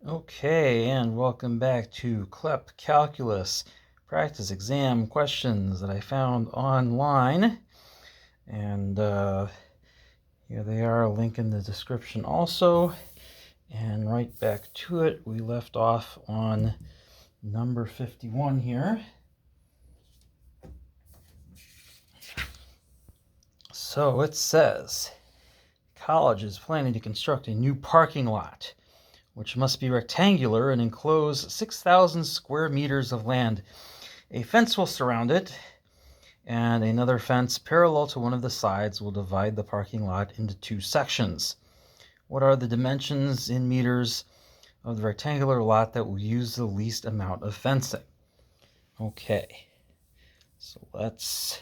Okay, and welcome back to CLEP Calculus practice exam questions that I found online. And here they are, a link in the description also. And right back to it, we left off on number 51 here. So it says, college is planning to construct a new parking lot, which must be rectangular and enclose 6,000 square meters of land. A fence will surround it, and another fence parallel to one of the sides will divide the parking lot into two sections. What are the dimensions in meters of the rectangular lot that will use the least amount of fencing? Okay, so let's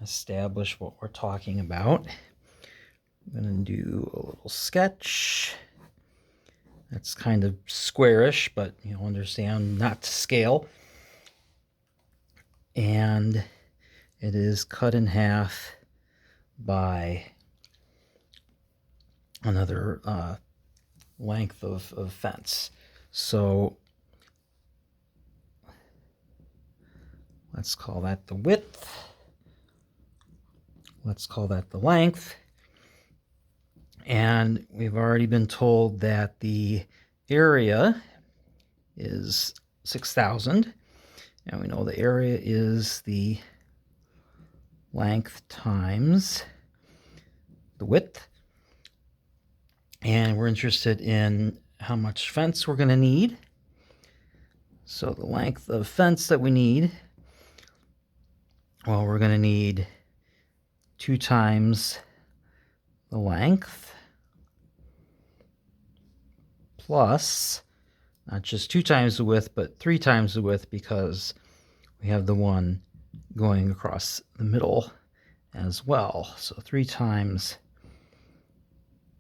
establish what we're talking about. I'm going to do a little sketch. That's kind of squarish, but you'll understand not to scale. And it is cut in half by another length of fence. So let's call that the width. Let's call that the length. And we've already been told that the area is 6,000. And we know the area is the length times the width. And we're interested in how much fence we're going to need. So the length of fence that we need, well, we're going to need 2 times the length plus, not just 2 times the width, but 3 times the width, because we have the one going across the middle as well. So 3 times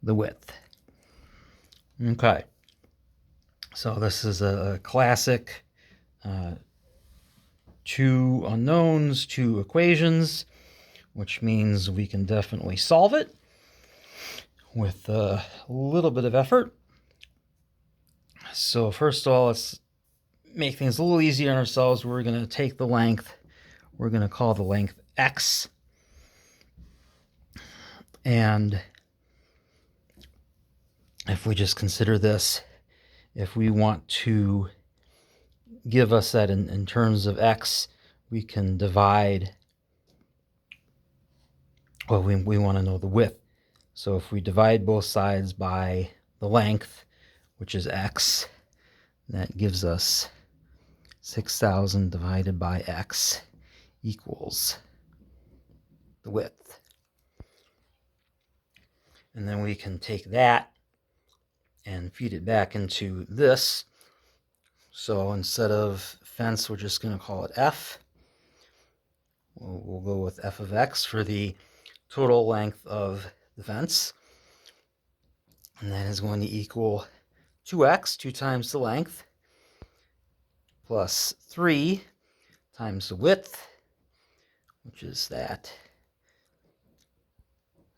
the width. Okay. So this is a classic 2 unknowns, 2 equations, which means we can definitely solve it with a little bit of effort. So first of all, let's make things a little easier on ourselves. We're going to take the length. We're going to call the length x. And if we just consider this, if we want to give us that in terms of x, we can divide, well, we want to know the width. So if we divide both sides by the length, which is x, that gives us 6,000 divided by x equals the width. And then we can take that and feed it back into this. So instead of fence, we're just going to call it f. We'll go with f of x for the total length of the fence. And that is going to equal 2x, 2 times the length, plus 3 times the width, which is that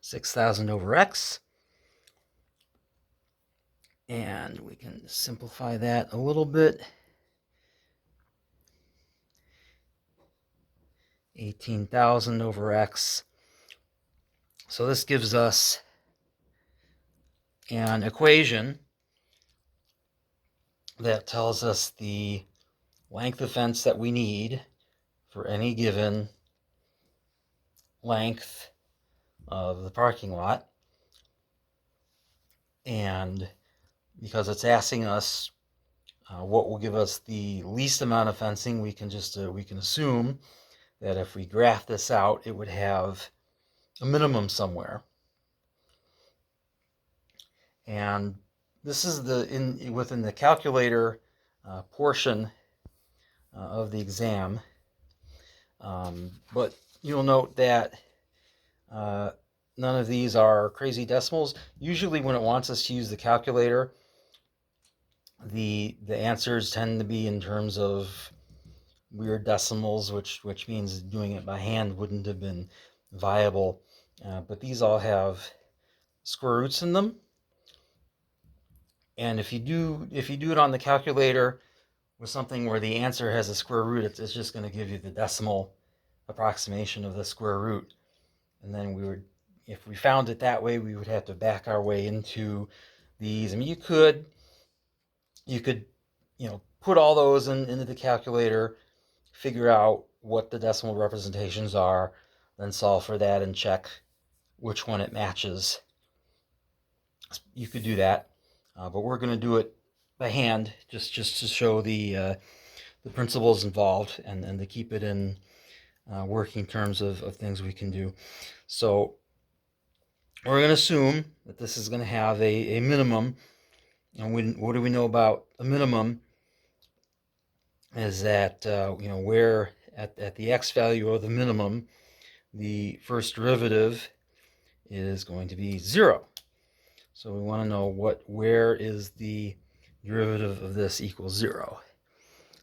6,000 over x. And we can simplify that a little bit. 18,000 over x. So this gives us an equation that tells us the length of fence that we need for any given length of the parking lot. And because it's asking us what will give us the least amount of fencing, we can assume that if we graph this out, it would have a minimum somewhere. And this is within the calculator portion of the exam. But you'll note that none of these are crazy decimals. Usually when it wants us to use the calculator, the answers tend to be in terms of weird decimals, which means doing it by hand wouldn't have been viable. But these all have square roots in them. And if you do it on the calculator with something where the answer has a square root, it's just going to give you the decimal approximation of the square root. And then if we found it that way, we would have to back our way into these. I mean, you could, put all those into the calculator, figure out what the decimal representations are, then solve for that and check which one it matches. You could do that, but we're going to do it by hand, just to show the principles involved and to keep it in working terms of things we can do. So we're going to assume that this is going to have a minimum. And what do we know about a minimum? Is that where at the x value of the minimum, the first derivative is going to be 0. So we want to know where is the derivative of this equals 0.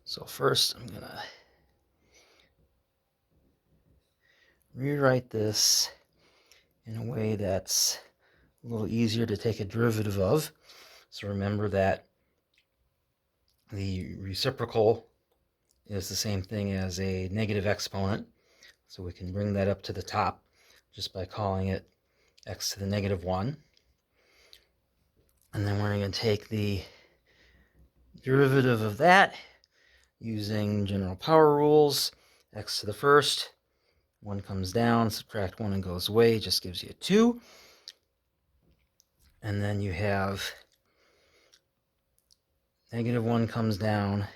So first I'm going to rewrite this in a way that's a little easier to take a derivative of. So remember that the reciprocal is the same thing as a negative exponent. So we can bring that up to the top just by calling it x to the negative 1. And then we're going to take the derivative of that using general power rules. X to the first, 1 comes down, subtract 1 and goes away, just gives you a 2. And then you have negative 1 comes down,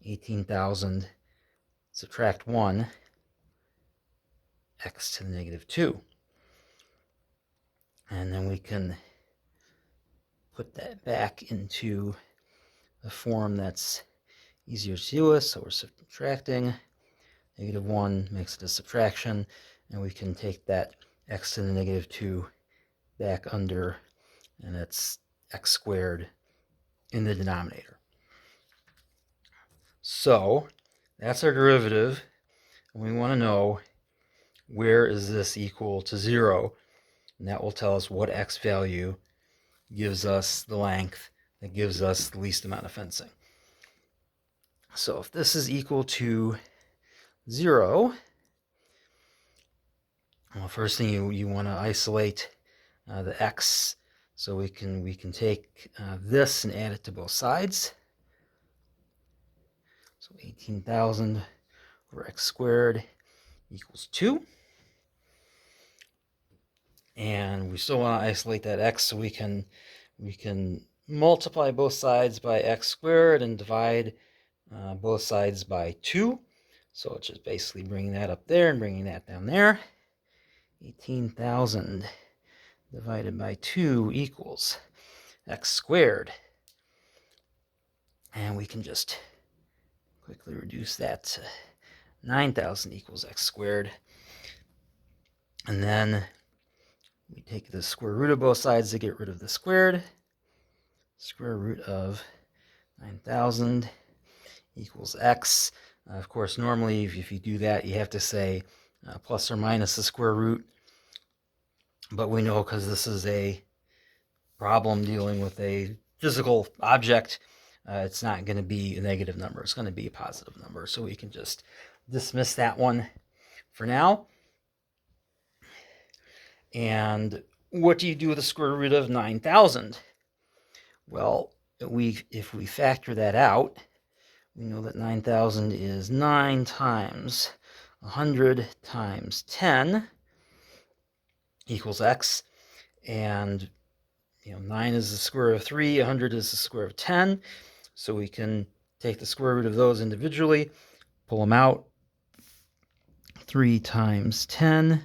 18,000, subtract 1, x to the negative 2. And then we can put that back into a form that's easier to deal with. So we're subtracting. Negative 1 makes it a subtraction. And we can take that x to the negative 2 back under, and it's x squared in the denominator. So that's our derivative. And we want to know where is this equal to 0. And that will tell us what x value gives us the length that gives us the least amount of fencing. So if this is equal to 0, well, first thing you want to isolate the x. So we can take this and add it to both sides. So 18,000 over x squared equals 2. And we still want to isolate that x, so we can multiply both sides by x squared and divide both sides by 2. So it's just basically bringing that up there and bringing that down there. 18,000 divided by 2 equals x squared. And we can just quickly reduce that to 9,000 equals x squared. And then we take the square root of both sides to get rid of the squared. Square root of 9,000 equals x. Of course, normally if you do that, you have to say plus or minus the square root. But we know, because this is a problem dealing with a physical object, it's not going to be a negative number. It's going to be a positive number. So we can just dismiss that one for now. And what do you do with the square root of 9,000? Well, if we factor that out, we know that 9,000 is 9 times 100 times 10 equals x. And 9 is the square root of 3, 100 is the square root of 10. So we can take the square root of those individually, pull them out. 3 times 10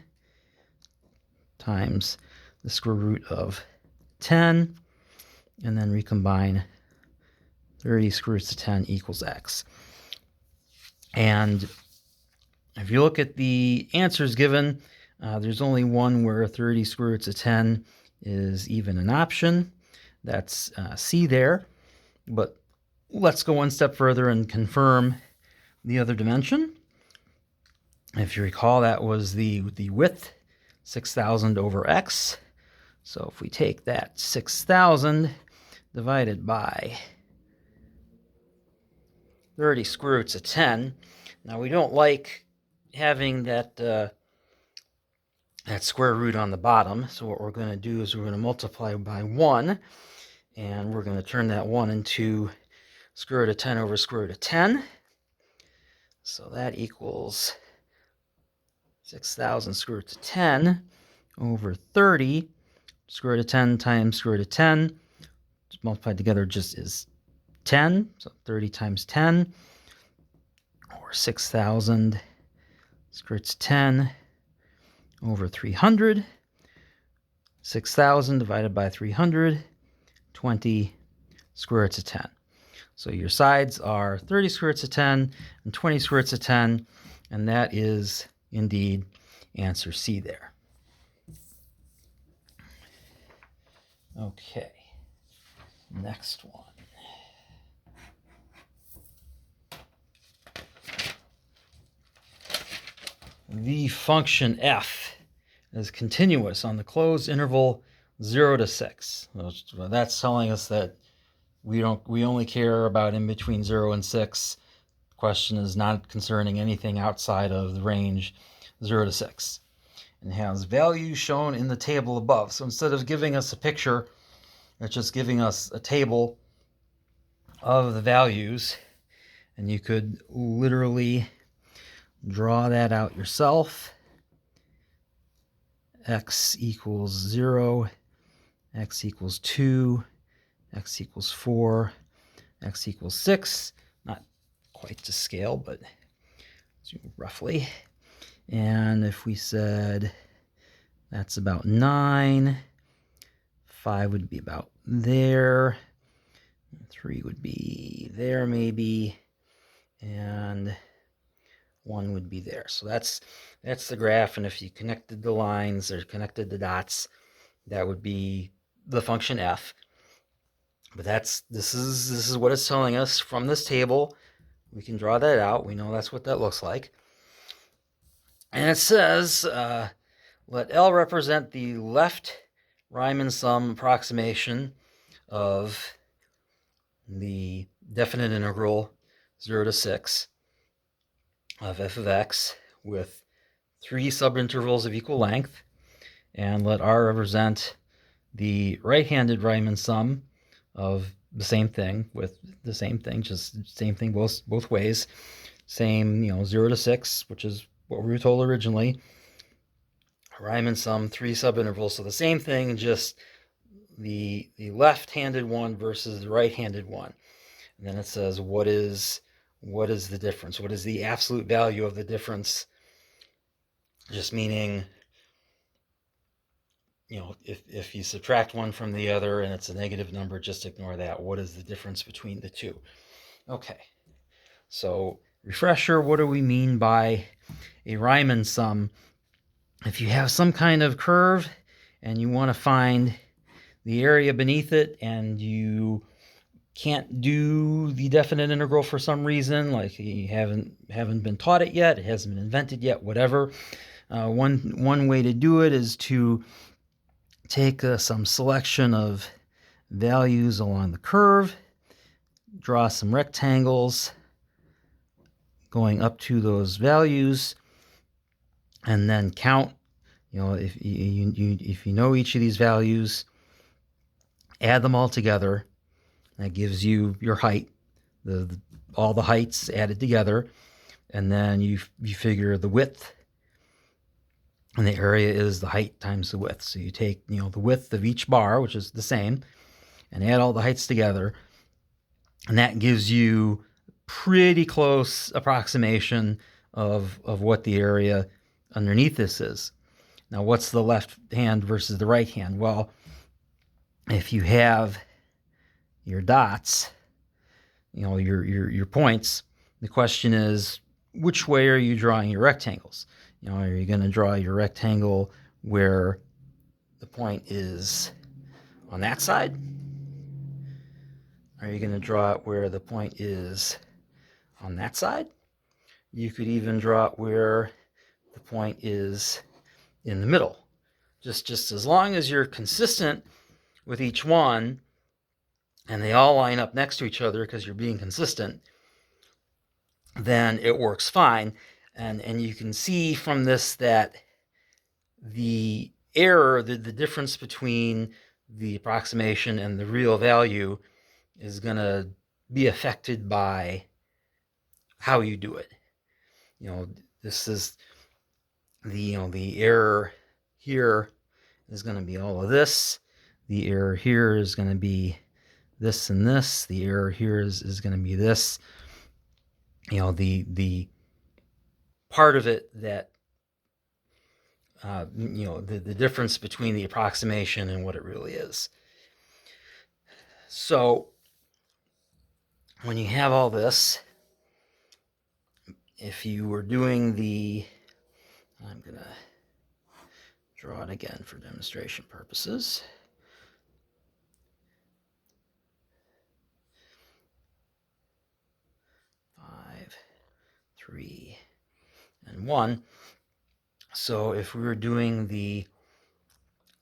times the square root of 10, and then recombine 30 square roots of 10 equals x. And if you look at the answers given, there's only one where 30 square roots of 10 is even an option. That's C there. But let's go one step further and confirm the other dimension. If you recall, that was the width, 6,000 over x. So if we take that 6,000 divided by 30 square roots of 10, now we don't like having that square root on the bottom, so what we're going to do is we're going to multiply by 1, and we're going to turn that 1 into square root of 10 over square root of 10. So that equals 6,000 square root of 10 over 30. Square root of 10 times square root of 10, just multiplied together just is 10. So 30 times 10, or 6,000 square root of 10 over 300. 6,000 divided by 300, 20 square roots of 10. So your sides are 30 square roots of 10 and 20 square roots of 10, and that is indeed answer C there. Okay, next one. The function f is continuous on the closed interval 0 to 6. That's telling us that we only care about in between 0 and 6. The question is not concerning anything outside of the range 0 to 6. And has values shown in the table above. So instead of giving us a picture, it's just giving us a table of the values, and you could literally draw that out yourself. X equals 0, x equals 2, x equals 4, x equals 6. Not quite to scale, but roughly. And if we said that's about 9, 5 would be about there, 3 would be there maybe, and 1 would be there. So that's the graph, and if you connected the lines or connected the dots, that would be the function f. But this is what it's telling us from this table. We can draw that out. We know that's what that looks like. And it says, let L represent the left Riemann sum approximation of the definite integral 0 to 6 of f of x with 3 subintervals of equal length, and let R represent the right-handed Riemann sum of the same thing with the same thing, just same thing both ways. Same, 0 to 6, which is what we were told originally. Riemann sum, 3 subintervals, so the same thing, just the left-handed one versus the right-handed one. And then it says, what is the difference? What is the absolute value of the difference? Just meaning, if you subtract one from the other and it's a negative number, just ignore that. What is the difference between the two? Okay, so refresher, what do we mean by a Riemann sum? If you have some kind of curve and you want to find the area beneath it and you can't do the definite integral for some reason, like you haven't been taught it yet, it hasn't been invented yet, whatever, one way to do it is to take some selection of values along the curve, draw some rectangles going up to those values, and then count. If you know each of these values, add them all together. That gives you your height, all the heights added together, and then you figure the width, and the area is the height times the width. So you take the width of each bar, which is the same, and add all the heights together, and that gives you pretty close approximation of what the area underneath this is. Now, what's the left hand versus the right hand? Well, if you have your dots, your points, the question is, which way are you drawing your rectangles? Are you going to draw your rectangle where the point is on that side? Are you going to draw it where the point is on that side? You could even draw it where the point is in the middle. Just as long as you're consistent with each one, and they all line up next to each other because you're being consistent, then it works fine. And you can see from this that the error, the difference between the approximation and the real value is going to be affected by how you do it. This is the error here is going to be all of this. The error here is going to be this and this. The error here is going to be this. The part of it that the difference between the approximation and what it really is. So when you have all this, if you were doing I'm going to draw it again for demonstration purposes. 5, 3, and 1. So if we were doing the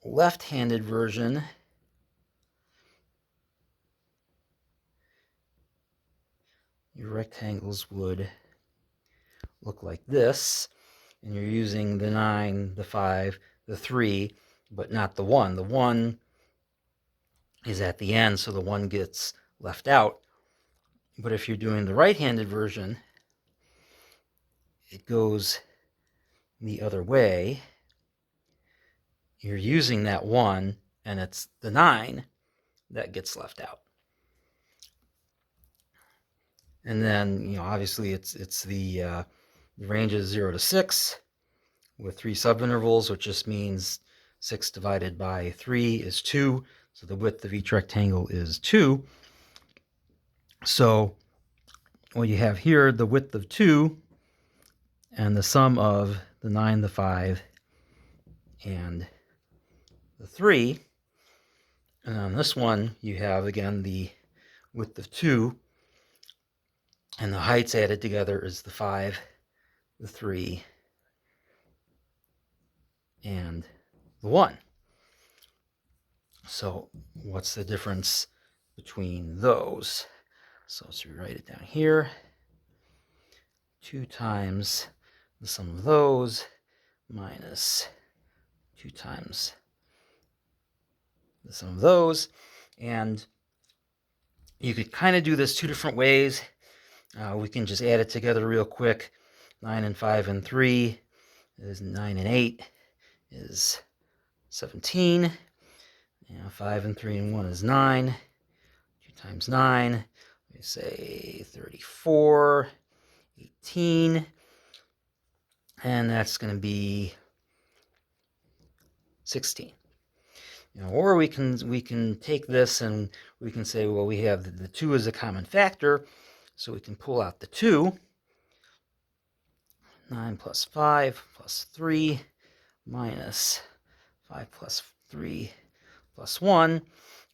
left-handed version, your rectangles would look like this, and you're using the 9, the 5, the 3, but not the 1. The 1 is at the end, so the 1 gets left out. But if you're doing the right-handed version, it goes the other way. You're using that 1, and it's the 9 that gets left out. And then, obviously it's the range is 0 to 6 with 3 subintervals, which just means 6 divided by 3 is 2. So the width of each rectangle is 2. So what you have here, the width of 2 and the sum of the 9, the 5, and the 3. And on this one, you have, again, the width of 2, and the heights added together is the 5, the 3, and the 1. So what's the difference between those? So let's rewrite it down here. 2 times the sum of those minus 2 times the sum of those. And you could kind of do this 2 different ways. We can just add it together real quick. 9 and 5 and 3 is 9 and 8 is 17. 5 and 3 and 1 is 9. 2 times 9, we say 34, 18. And that's going to be 16. Or we can take this and we can say, well, we have the 2 as a common factor, so we can pull out the 2. 9 plus 5 plus 3 minus 5 plus 3 plus 1.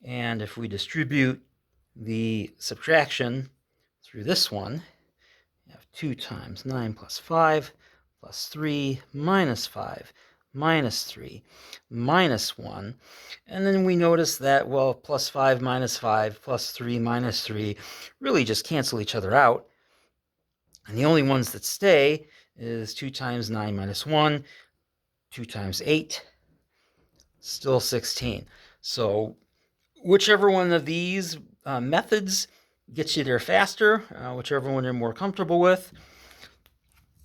And if we distribute the subtraction through this one, we have 2 times 9 plus 5 plus 3 minus 5 minus 3 minus 1. And then we notice that, well, plus 5 minus 5 plus 3 minus 3 really just cancel each other out. And the only ones that stay is 2 times 9 minus 1, 2 times 8, still 16. So whichever one of these methods gets you there faster, whichever one you're more comfortable with,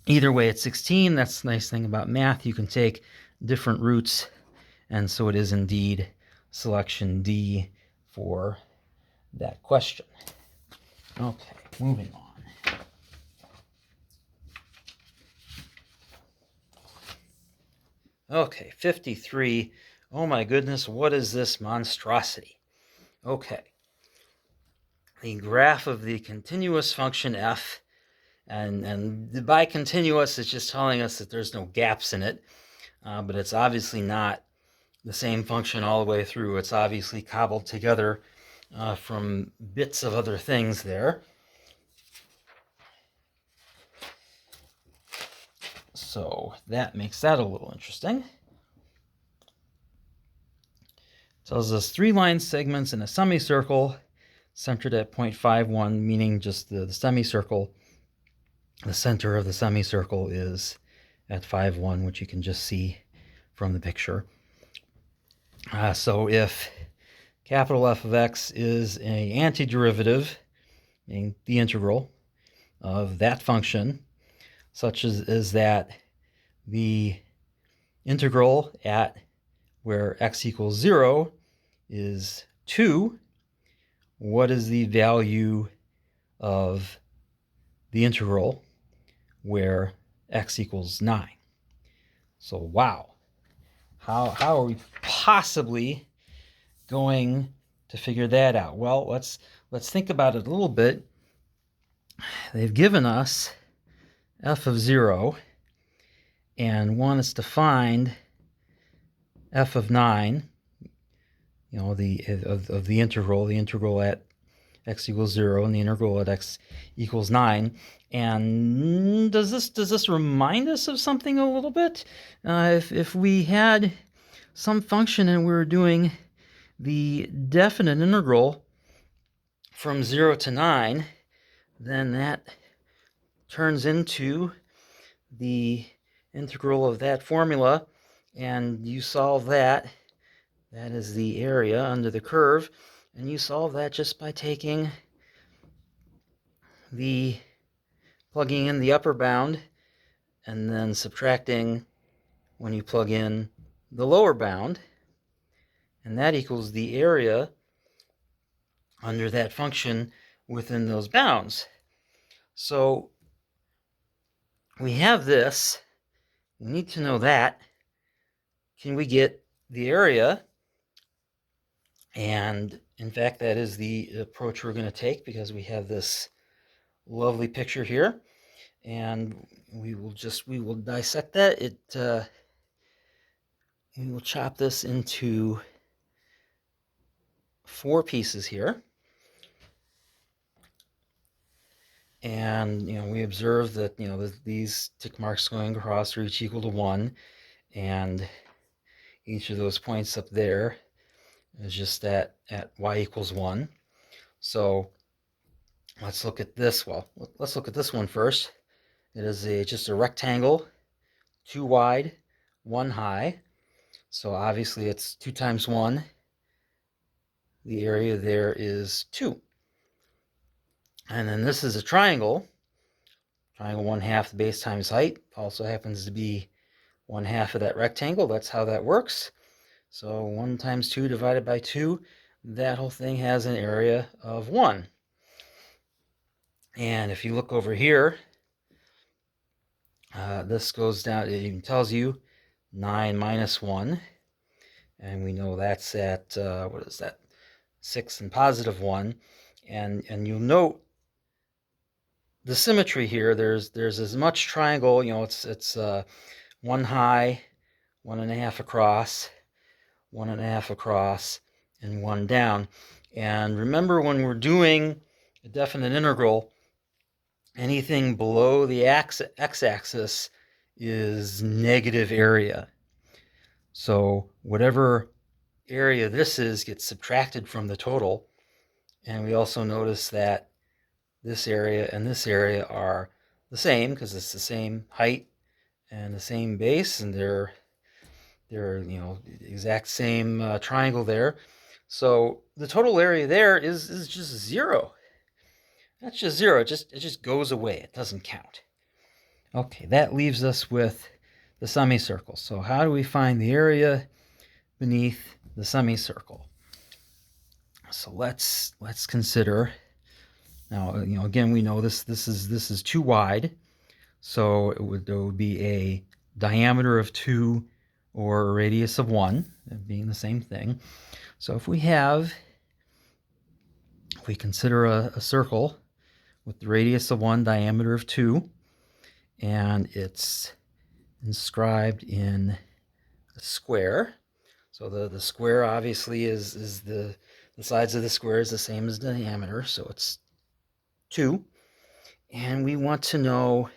either way it's 16. That's the nice thing about math. You can take different routes, and so it is indeed selection D for that question. Okay, moving on. Okay, 53. Oh my goodness, what is this monstrosity? Okay. The graph of the continuous function f, and by continuous, it's just telling us that there's no gaps in it, but it's obviously not the same function all the way through. It's obviously cobbled together from bits of other things there. So that makes that a little interesting. Tells us 3 line segments in a semicircle centered at 0.51, meaning just the semicircle. The center of the semicircle is at 5,1, which you can just see from the picture. So if capital F of x is an antiderivative, meaning the integral of that function, such as that the integral at where x equals 0 is 2, what is the value of the integral where x equals 9? So wow, how are we possibly going to figure that out? Well, let's think about it a little bit. They've given us f of 0 and want us to find f of 9, you know, of the integral at x equals 0 and the integral at x equals 9. And does this remind us of something a little bit? If we had some function and we were doing the definite integral from 0 to 9, then that turns into the integral of that formula, and you solve that. That is the area under the curve, and you solve that just by taking plugging in the upper bound and then subtracting when you plug in the lower bound, and that equals the area under that function within those bounds. So we have this. We need to know that. Can we get the area? And in fact, that is the approach we're going to take, because we have this lovely picture here, and we will dissect that. We will chop this into 4 pieces here, and we observe that these tick marks going across are each equal to 1, and each of those points up there is just at y equals 1. So let's look at this. Well, let's look at this one first. It is just a rectangle, 2 wide, 1 high. So obviously it's 2 times 1. The area there is 2. And then this is a triangle. Triangle 1/2 the base times height. Also happens to be 1/2 of that rectangle. That's how that works. So 1 times 2 divided by 2, that whole thing has an area of 1. And if you look over here, this goes down, it even tells you 9 minus 1. And we know that's at, what is that, 6 and positive 1. And you'll note the symmetry here. There's as much triangle, it's 1 high, 1.5 across, 1.5 across, and 1 down. And remember, when we're doing a definite integral, anything below the x-axis is negative area. So whatever area this is gets subtracted from the total. And we also notice that this area and this area are the same, because it's the same height and the same base, and they're the exact same triangle there. So the total area there is just 0. That's just 0. It just goes away. It doesn't count. Okay, that leaves us with the semicircle. So how do we find the area beneath the semicircle? So let's consider. Now, again, we know this is too wide, so there would be a diameter of 2 or a radius of 1, being the same thing. So if we consider a circle with the radius of 1, diameter of 2, and it's inscribed in a square. So the square obviously is the sides of the square is the same as the diameter, so it's 2. And we want to know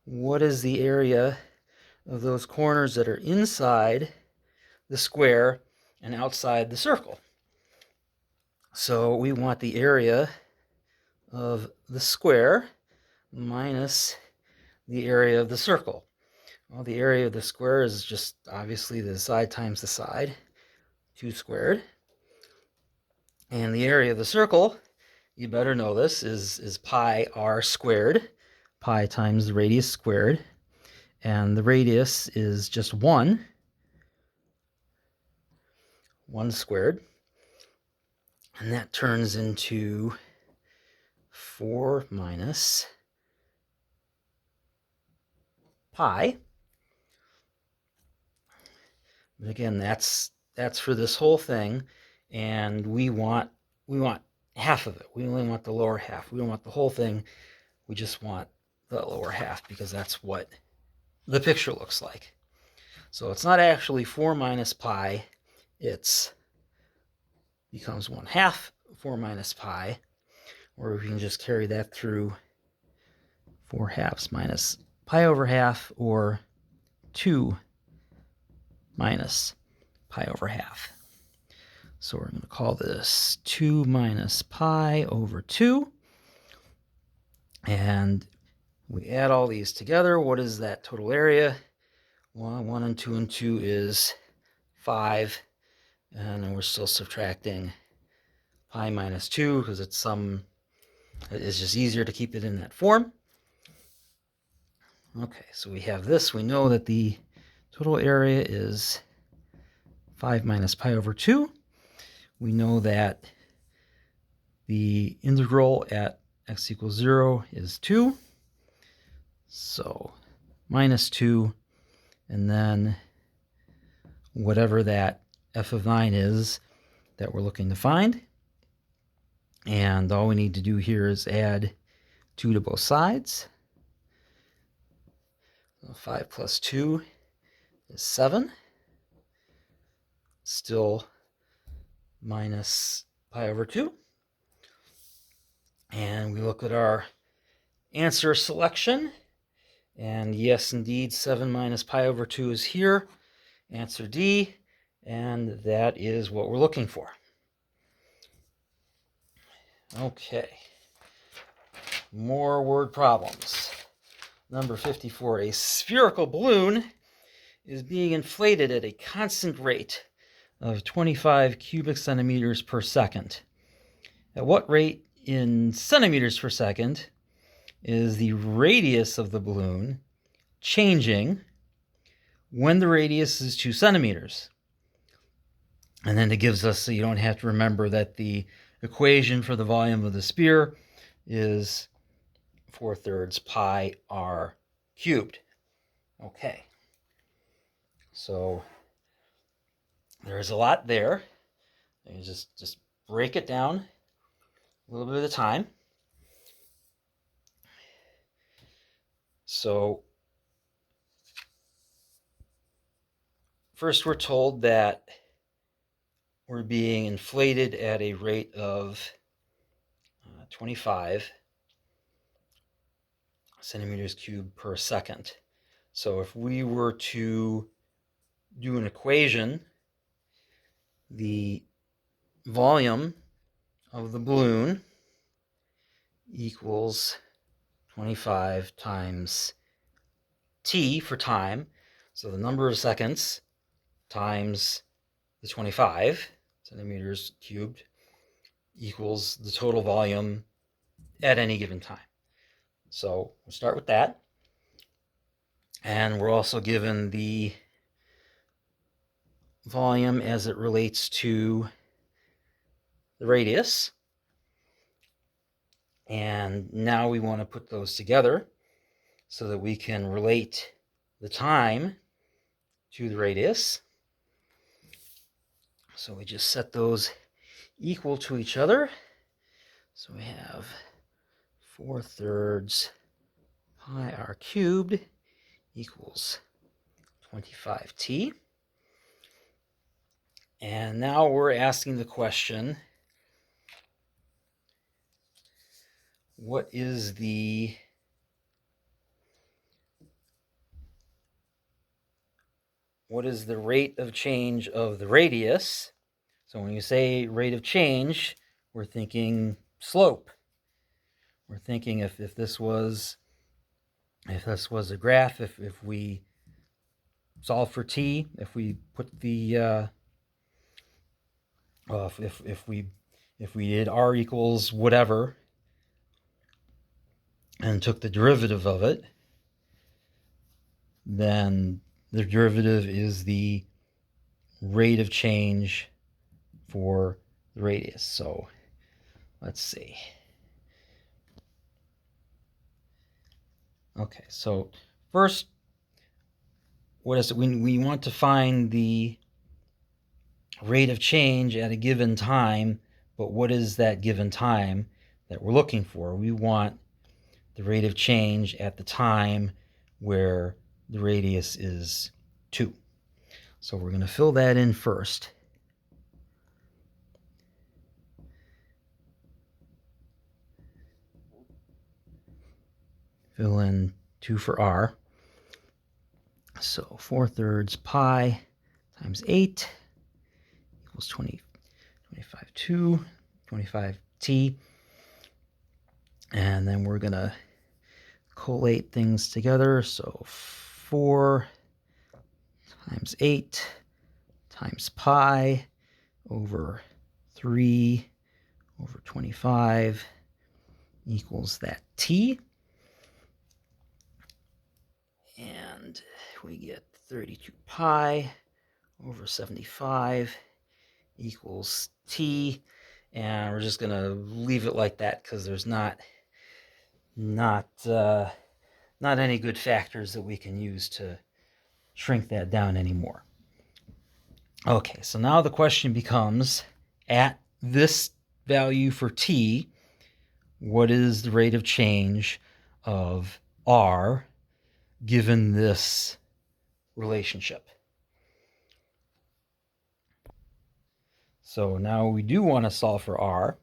what is the area of those corners that are inside the square and outside the circle. So we want the area of the square minus the area of the circle. Well, the area of the square is just obviously the side times the side, 2 squared. And the area of the circle, you better know this, is pi r squared. Pi times the radius squared. And the radius is just 1 squared. And that turns into 4 minus pi. But again, that's for this whole thing, and we want half of it. We only want the lower half. We don't want the whole thing. We just want the lower half because that's what the picture looks like. So it's not actually 4 minus pi. It's becomes 1/2 4 minus pi, or we can just carry that through 4/2 minus pi over half, or 2 minus pi over half. So we're going to call this 2 minus pi over 2. And we add all these together. What is that total area? Well, 1 and 2 and 2 is 5. And then we're still subtracting pi minus 2 because it's just easier to keep it in that form. Okay, so we have this. We know that the total area is 5 minus pi over 2. We know that the integral at x equals 0 is 2. So minus 2, and then whatever that f of 9 is that we're looking to find. And all we need to do here is add 2 to both sides. So 5 plus 2 is 7. Still minus pi over 2. And we look at our answer selection. And yes, indeed, 7 minus pi over 2 is here. Answer D. And that is what we're looking for. Okay. More word problems. Number 54. A spherical balloon is being inflated at a constant rate of 25 cubic centimeters per second. At what rate in centimeters per second is the radius of the balloon changing when the radius is 2 centimeters? And then it gives us, so you don't have to remember that the equation for the volume of the sphere is 4/3 pi r cubed. Okay. So there's a lot there. You just break it down a little bit at a time. So first we're told that we're being inflated at a rate of 25 centimeters cubed per second. So if we were to do an equation, the volume of the balloon equals 25 times t for time. So the number of seconds times the 25 centimeters cubed equals the total volume at any given time. So we'll start with that. And we're also given the volume as it relates to the radius. And now we want to put those together so that we can relate the time to the radius. So we just set those equal to each other. So we have 4/3 pi r cubed equals 25t. And now we're asking the question, what is the rate of change of the radius So when you say rate of change, we're thinking slope. We're thinking if this was a graph, if we solve for t, if we put the if we did r equals whatever and took the derivative of it, then the derivative is the rate of change for the radius. So let's see. Okay, so first, what is it? We want to find the rate of change at a given time, but what is that given time that we're looking for? We want the rate of change at the time where the radius is 2. So we're going to fill that in first. Fill in 2 for r. So 4/3 pi times 8 equals 25t. And then we're going to collate things together. So 4 times 8 times pi over 3 over 25 equals that t. And we get 32 pi over 75 equals t. And we're just going to leave it like that because there's not any good factors that we can use to shrink that down anymore. Okay, so now the question becomes, at this value for t, what is the rate of change of r given this relationship? So now we do want to solve for r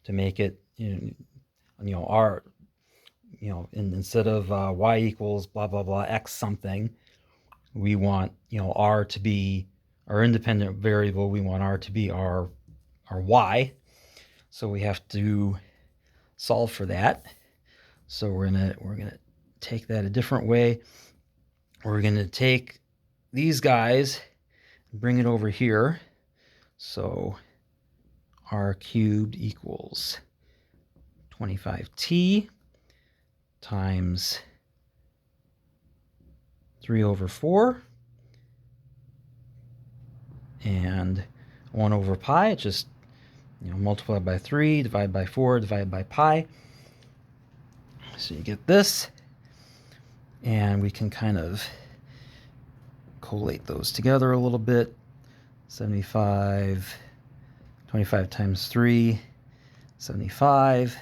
to make it, r, instead of y equals blah, blah, blah, x something, we want, r to be our independent variable. We want r to be our y. So we have to solve for that. So we're gonna take that a different way. We're gonna take these guys and bring it over here. So r cubed equals 25t times 3/4 and 1/pi. It's just multiply by 3, divide by 4, divide by pi. So you get this, and we can kind of collate those together a little bit. 25 times 3, 75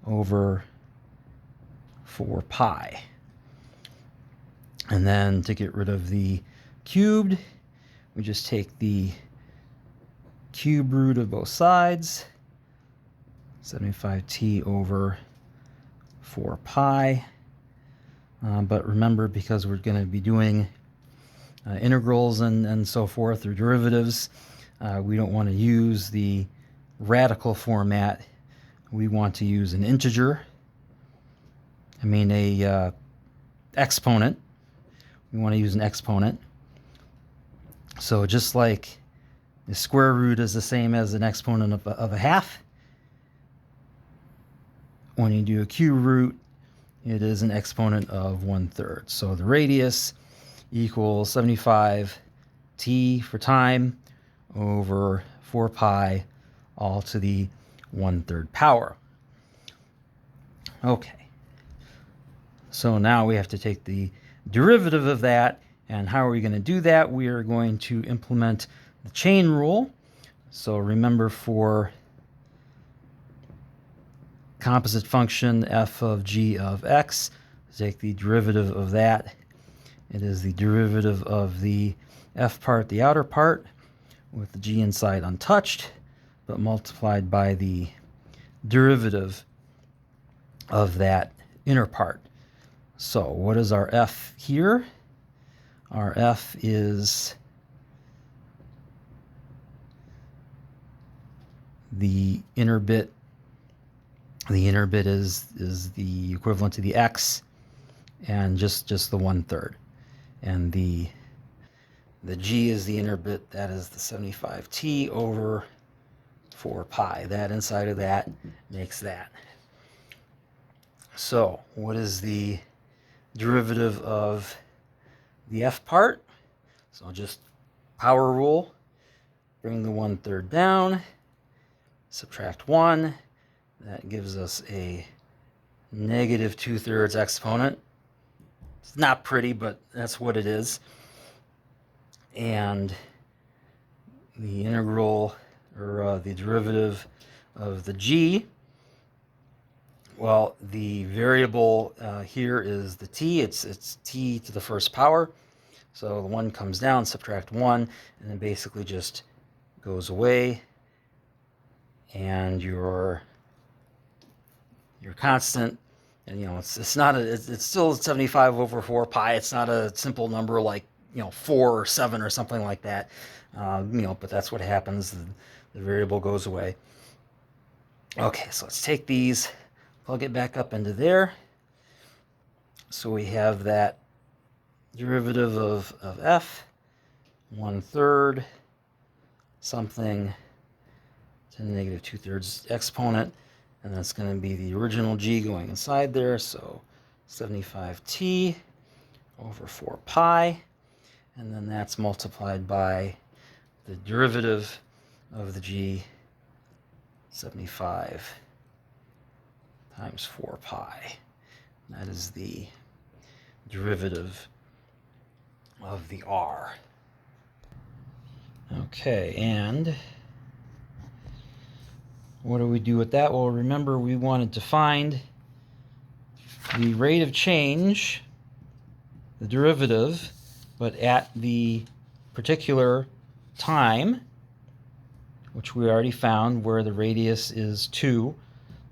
over 4 pi. And then to get rid of the cubed, we just take the cube root of both sides, 75t over 4 pi. But remember, because we're going to be doing integrals and so forth, or derivatives, we don't want to use the radical format. We want to use an integer. A exponent. We want to use an exponent. So just like the square root is the same as an exponent of a half, when you do a cube root, it is an exponent of 1/3. So the radius equals 75t for time over 4 pi, all to the 1/3 power. Okay. So now we have to take the derivative of that. And how are we going to do that? We are going to implement the chain rule. So remember, for composite function f of g of x, take the derivative of that. It is the derivative of the f part, the outer part, with the g inside untouched, but multiplied by the derivative of that inner part. So what is our f here? Our f is the inner bit. The inner bit is the equivalent to the x, and just the 1/3. And the g is the inner bit. That is the 75t over 4 pi. That inside of that makes that. So what is the derivative of the f part? So just power rule. Bring the 1/3 down. Subtract 1. That gives us a negative 2/3 exponent. It's not pretty, but that's what it is. And the integral, or the derivative of the g, well, the variable here is the t. It's t to the first power. So the 1 comes down, subtract 1, and then basically just goes away. And your constant, and it's not it's still 75 over 4 pi. It's not a simple number like 4 or 7 or something like that. But that's what happens. The variable goes away. Okay, so let's take these, plug it back up into there. So we have that derivative of f, 1/3 something to the negative 2/3 exponent, and that's going to be the original g going inside there. So 75t over 4 pi, and then that's multiplied by the derivative of the g, 75 times 4 pi. That is the derivative of the r. Okay, and what do we do with that? Well, remember we wanted to find the rate of change, the derivative, but at the particular time, which we already found, where the radius is 2.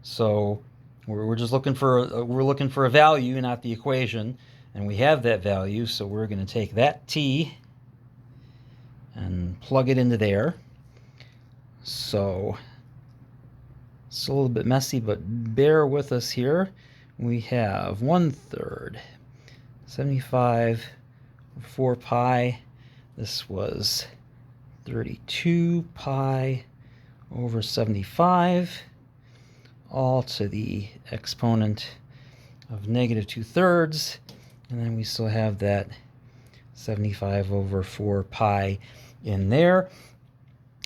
So we're just looking for a value, not the equation, and we have that value. So we're going to take that t and plug it into there. So it's a little bit messy, but bear with us here. We have 1/3, 75 over 4 pi. This was 32 pi over 75, all to the exponent of negative 2/3. And then we still have that 75 over 4 pi in there.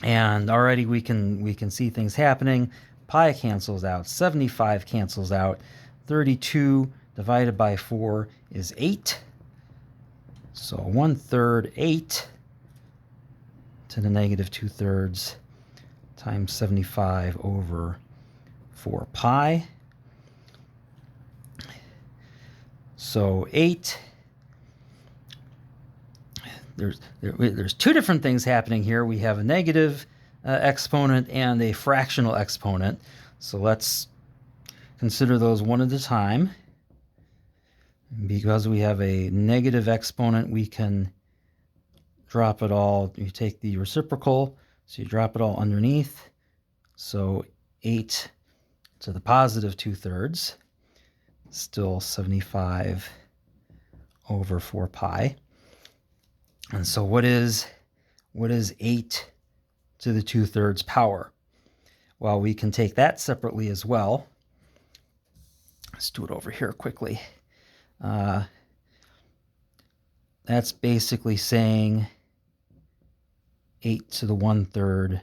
And already we can see things happening. Pi cancels out, 75 cancels out, 32 divided by 4 is 8. So 1/3, 8 to the negative 2/3 times 75 over 4 pi. So 8. There's two different things happening here. We have a negative exponent and a fractional exponent. So let's consider those one at a time. Because we have a negative exponent, we can drop it all. You take the reciprocal, so you drop it all underneath. So 8 to the positive 2/3, still 75 over 4 pi. And so what is 8 to the 2/3 power? Well, we can take that separately as well. Let's do it over here quickly. That's basically saying 8 to the 1/3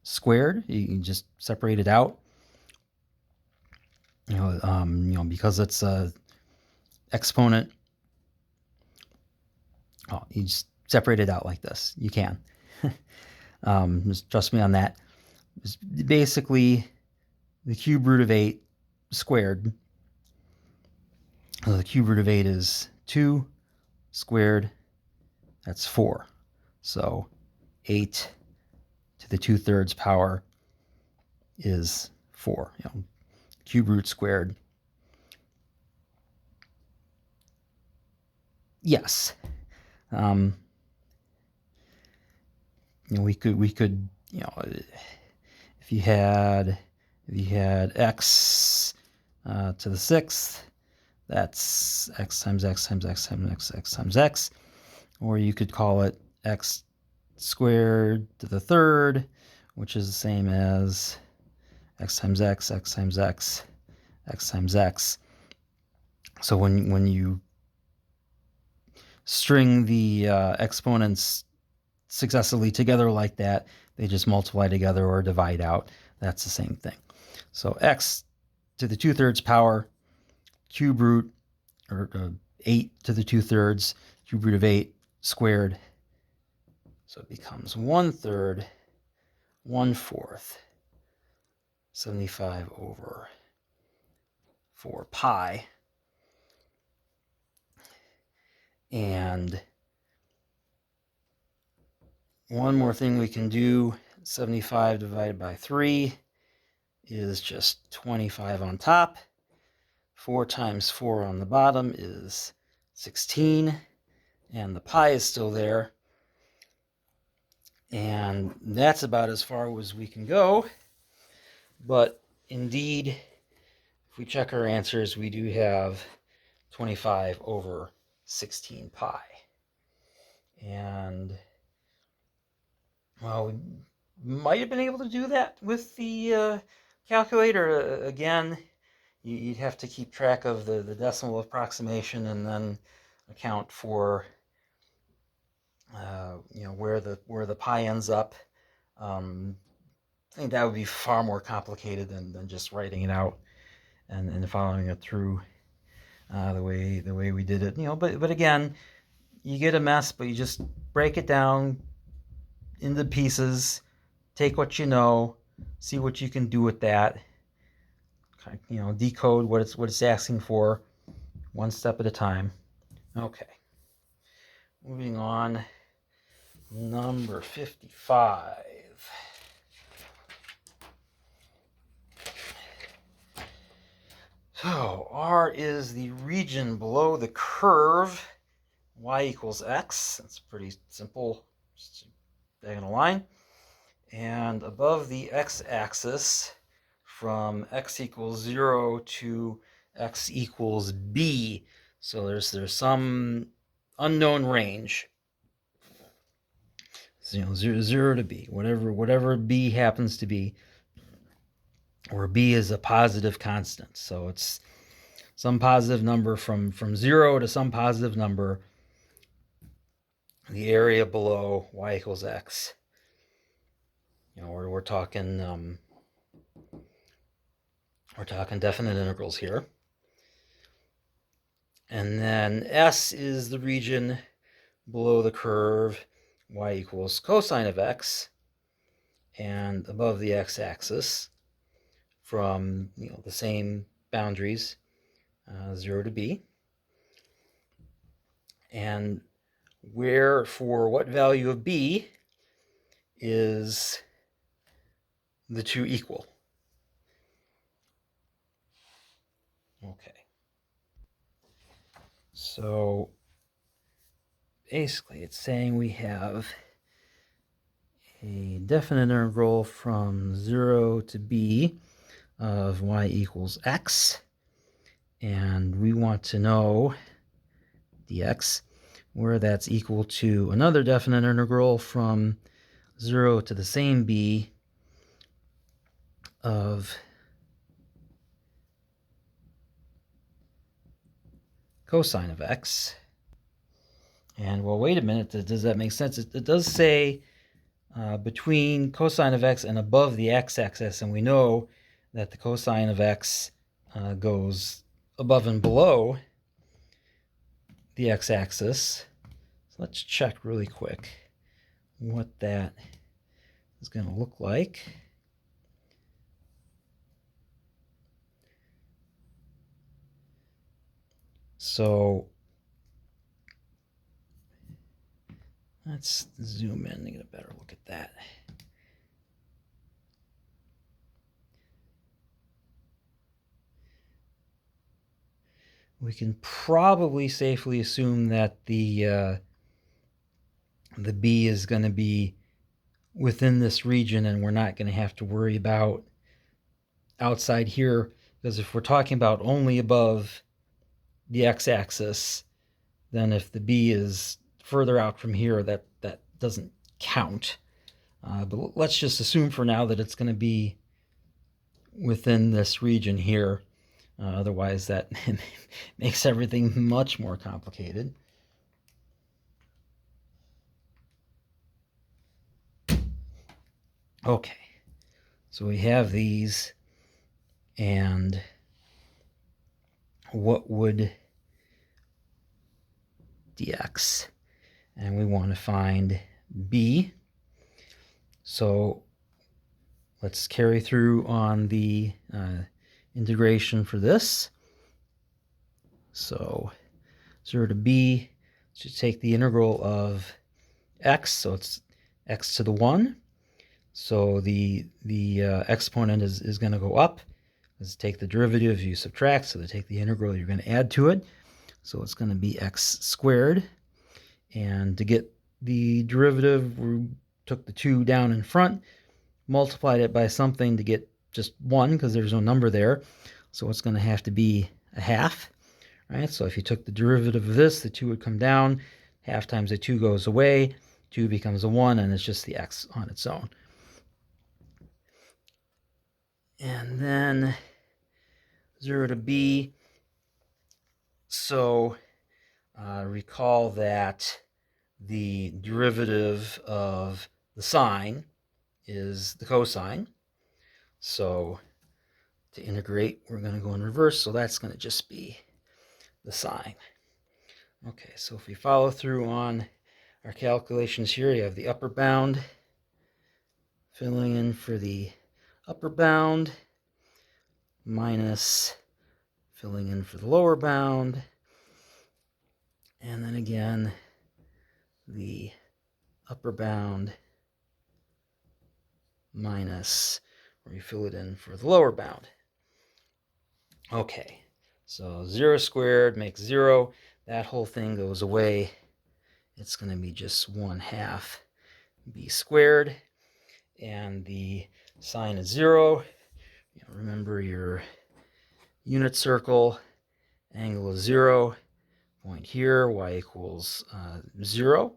squared. You can just separate it out. Because it's a exponent. Oh, you just separate it out like this. You can. Just trust me on that. It's basically the cube root of 8 squared. So the cube root of 8 is 2 squared. That's 4. So 8 to the 2/3 power is 4. Cube root squared. Yes. We could, if if you had x to the sixth, that's x times x times x times x times x, or you could call it x squared to the third, which is the same as x times x, x times x, x times x. So when you string the exponents successively together like that, they just multiply together or divide out. That's the same thing. So x to the 2/3 power cube root, or 8 to the 2/3 cube root of 8 squared. So it becomes 1/3, 1/4, 75 over 4 pi. And one more thing we can do, 75 divided by 3 is just 25 on top. 4 times 4 on the bottom is 16, and the pi is still there. And that's about as far as we can go. But indeed, if we check our answers, we do have 25 over 16 pi. And, well, we might have been able to do that with the calculator. Again, you'd have to keep track of the decimal approximation and then account for where the pi ends up. I think that would be far more complicated than just writing it out and following it through the way we did it. But again, you get a mess, but you just break it down into pieces, take what you know, see what you can do with that. Decode what it's asking for, one step at a time. Okay. Moving on, number 55. So R is the region below the curve, y equals x. That's pretty simple, just a diagonal line. And above the x-axis, from x equals 0 to x equals b. So there's some unknown range. So, 0 to b, whatever b happens to be, where b is a positive constant. So it's some positive number from 0 to some positive number, the area below y equals x. We're talking definite integrals here. And then S is the region below the curve, y equals cosine of x, and above the x-axis from the same boundaries, 0 to b. And where for what value of b is the two equal? Okay. So basically it's saying we have a definite integral from 0 to b of y equals x, and we want to know dx, where that's equal to another definite integral from 0 to the same b of cosine of x. And well, wait a minute, does that make sense? It does say between cosine of x and above the x-axis, and we know that the cosine of x goes above and below the x-axis. So let's check really quick what that is going to look like. So let's zoom in and get a better look at that. We can probably safely assume that the b is going to be within this region, and we're not going to have to worry about outside here, because if we're talking about only above the x-axis, then if the b is further out from here, that doesn't count. But let's just assume for now that it's going to be within this region here. Otherwise, that makes everything much more complicated. Okay, so we have these, and what would dx? And we want to find b. So let's carry through on the integration for this. So 0 to b should take the integral of x, so it's x to the 1. So the exponent is going to go up. Let's take the derivative, you subtract, so to take the integral, you're going to add to it. So it's going to be x squared. And to get the derivative, we took the 2 down in front, multiplied it by something to get just 1, because there's no number there. So it's going to have to be a half. Right? So if you took the derivative of this, the 2 would come down. Half times the 2 goes away. 2 becomes a 1, and it's just the x on its own. And then 0 to b. So recall that the derivative of the sine is the cosine. So to integrate, we're going to go in reverse. So that's going to just be the sine. Okay, so if we follow through on our calculations here, you have the upper bound, filling in for the upper bound, minus filling in for the lower bound, and then again the upper bound minus where you fill it in for the lower bound. Okay, so 0 squared makes 0. That whole thing goes away. It's going to be just 1/2 b squared. And the sine is 0. Remember your unit circle. Angle is 0. Point here, y equals 0.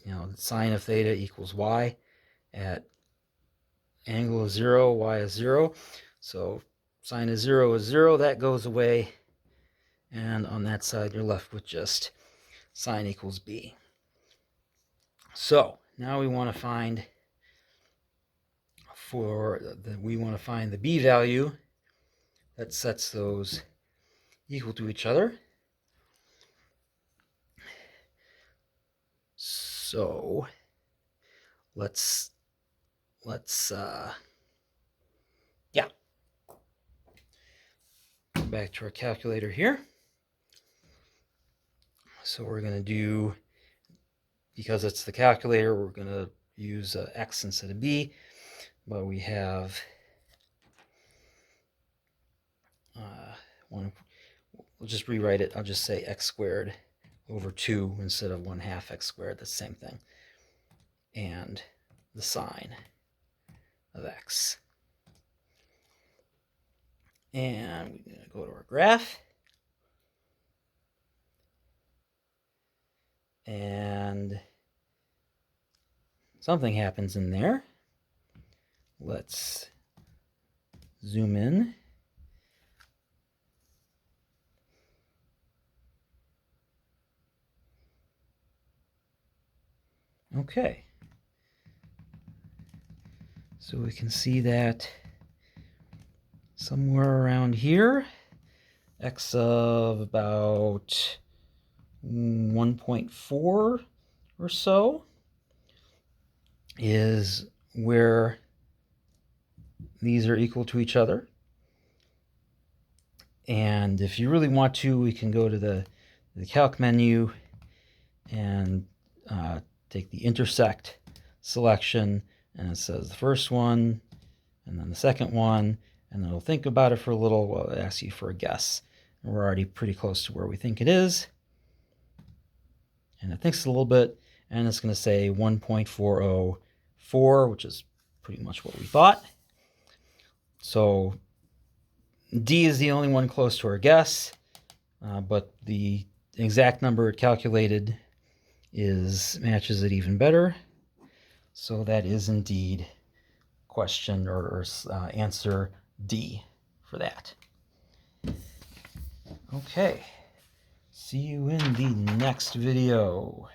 The sine of theta equals y. At angle is 0, y is 0. So sine of 0 is 0. That goes away. And on that side, you're left with just sine equals b. So now we want to find the b value that sets those equal to each other. So let's go back to our calculator here. So we're going to do, because it's the calculator, we're going to use x instead of b, but we have we'll just rewrite it. I'll just say x squared over 2 instead of 1/2 x squared. That's the same thing. And the sine of x. And we're going to go to our graph. And something happens in there. Let's zoom in. Okay. So we can see that somewhere around here, x of about 1.4 or so is where these are equal to each other. And if you really want to, we can go to the calc menu and take the intersect selection, and it says the first one and then the second one, and then it'll think about it for a little while it asks you for a guess. And we're already pretty close to where we think it is. And it thinks a little bit, and it's going to say 1.40 4, which is pretty much what we thought. So D is the only one close to our guess, but the exact number it calculated matches it even better. So that is indeed question or answer D for that. Okay, see you in the next video.